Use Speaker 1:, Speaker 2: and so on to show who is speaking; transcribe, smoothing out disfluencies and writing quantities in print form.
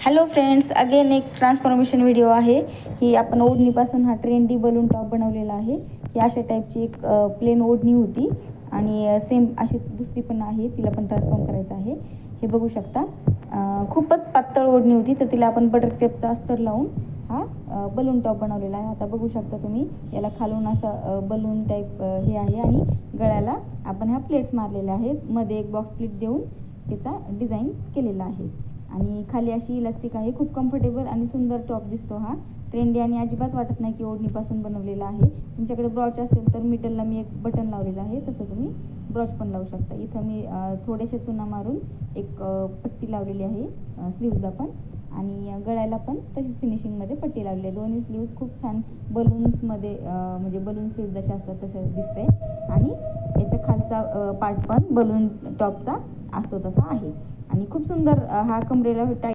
Speaker 1: Hello friends, again एक transformation video आहे. ही आपण ओढणीपासून हा ट्रेंडी बलून टॉप बनवलेला आहे. ही अशा टाईपची एक प्लेन ओढणी होती आणि सेम अशीच दुसरी पण आहे, तिला पण ट्रान्सफॉर्म करायचं आहे. हे बघू शकता, खूपच पातळ ओढणी होती, तर तिला आपण बटर टेपचा अस्तर लावून हा बलून टॉप बनवलेला आहे. आता बघू शकता तुम्ही, याला खालून असा बलून टाईप हे आहे आणि गळ्याला आपण ह्या प्लेट्स मारलेल्या आहेत. मध्ये एक बॉक्स प्लेट देऊन तिचा डिझाईन केलेला आहे आणि खाली अशी इलास्टिक आहे. खूप कम्फर्टेबल आणि सुंदर टॉप दिसतो हा. ट्रेंडी आणि अजिबात वाटत नाही की ओढणीपासून बनवलेला आहे. तुमच्याकडे ब्रॉच असेल तर मिडलला मी एक बटन लावलेलं आहे, तसं तुम्ही ब्रॉच पण लावू शकता. इथं मी थोडेसे चुना मारून एक पट्टी लावलेली आहे स्लीव्जला पण, आणि गळ्याला पण तशीच फिनिशिंगमध्ये पट्टी लावलेली आहे. दोन्ही स्लीव्ज खूप छान बलून्समध्ये म्हणजे बलून स्लीव्ज जसे असतात तसे दिसते आणि याच्या खालचा पार्ट पण बलून टॉपचा असतो तसा आहे आणि खूप सुंदर हा कमरेला